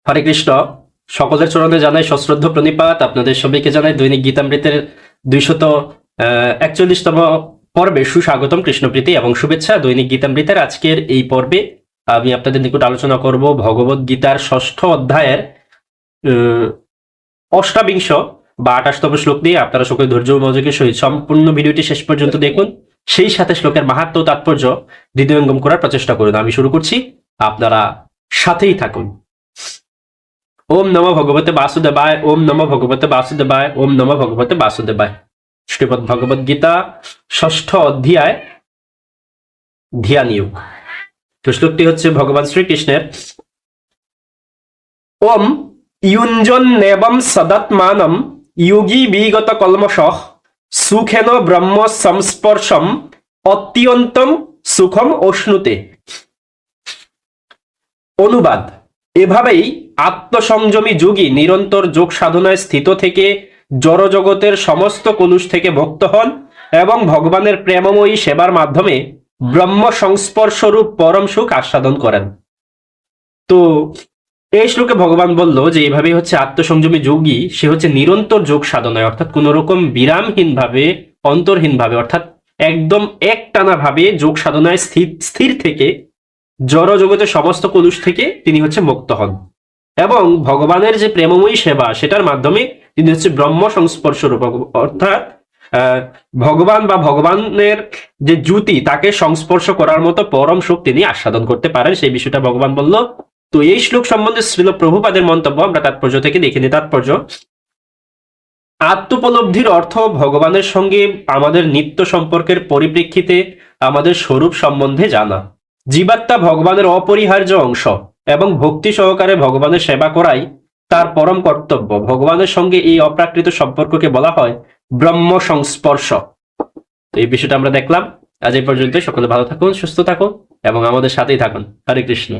হরে কৃষ্ণ। সকলের চরণে জানাই সশ্রদ্ধ প্রণিপাত। আপনাদের সবাইকে জানাই দৈনিক গীতামৃতের 241তম পর্বে সুস্বাগতম, কৃষ্ণপ্রীতি এবং শুভেচ্ছা। দৈনিক গীতামৃতের আজকের এই পর্বে আমি আপনাদের নিকট আলোচনা করব ভগবদ গীতার 6ষ্ঠ অধ্যায়ের অষ্টাবিংশ বা 28তম শ্লোক দিয়ে। আপনারা সকলে ধৈর্য ও মনোযোগের সহিত সম্পূর্ণ ভিডিওটি শেষ পর্যন্ত দেখুন, সেই সাথে শ্লোকের মাহাত্ম্য ও তাৎপর্য হৃদয়ঙ্গম করার প্রচেষ্টা করুন। আমি শুরু করছি, আপনারা সাথেই থাকুন। ওম নমো ভগবতে বাসুদেবায়, ওম নমো ভগবতে বাসুদেবায়, ওম নমো ভগবতে বাসুদেবায়। শ্রীমদ্ ভগবদ গীতা 6ষ্ঠ অধ্যায় ধ্যান যোগ। তো শ্লোকটি হচ্ছে ভগবান শ্রীকৃষ্ণের। ওম ইয়ুঞ্জন্নেবম সদাত্মানম যোগী বিগত কলমশঃ সুখেন ব্রহ্ম সংস্পর্শম অত্যন্তম সুখম অশ্নুতে। অনুবাদ: এভাবেই আত্মসংযমী যোগী নিরন্তর যোগ সাধনায় স্থিত থেকে জড়জগতের সমস্ত কলুষ থেকে মুক্ত হন এবং ভগবানের প্রেমময়ী সেবার মাধ্যমে ব্রহ্ম সংস্পর্শরূপ পরম সুখ আস্বাদন করেন। তো এই শ্লোকে ভগবান বলল যে এইভাবেই হচ্ছে আত্মসংযমী যোগী, সে হচ্ছে নিরন্তর যোগ সাধনায়, অর্থাৎ কোন রকম বিরামহীন ভাবে, অন্তরহীন ভাবে, অর্থাৎ একদম একটানা ভাবে যোগ সাধনায় স্থির থেকে জড় জগতের সমস্ত কলুষ থেকে তিনি হচ্ছে মুক্ত হন এবং ভগবানের যে প্রেমময়ী সেবা সেটার মাধ্যমে তিনি হচ্ছে ব্রহ্ম সংস্পর্শ রূপ, অর্থাৎ ভগবান বা ভগবানের যে জ্যোতি তাকে সংস্পর্শ করার মতো পরম সুখ তিনি আস্বাদন করতে পারেন, সেই বিষয়টা ভগবান বলল। তো এই শ্লোক সম্বন্ধে শ্রীল প্রভুপাদের মন্তব্য আমরা তাৎপর্য থেকে দেখে নিই। তাৎপর্য: আত্মোপলব্ধির অর্থ ভগবানের সঙ্গে আমাদের নিত্য সম্পর্কের পরিপ্রেক্ষিতে আমাদের স্বরূপ সম্বন্ধে জানা। জীবাত্মা ভগবানের অপরিহার্য অংশ এবং ভক্তি সহকারে ভগবানের সেবা করাই তার পরম কর্তব্য। ভগবানের সঙ্গে এই অপ্রাকৃত সম্পর্ককে বলা হয় ব্রহ্ম সংস্পর্শ। তো এই বিষয়টা আমরা দেখলাম। আজ এই পর্যন্ত। সকলে ভালো থাকুন, সুস্থ থাকুন এবং আমাদের সাথেই থাকুন। হরে কৃষ্ণ।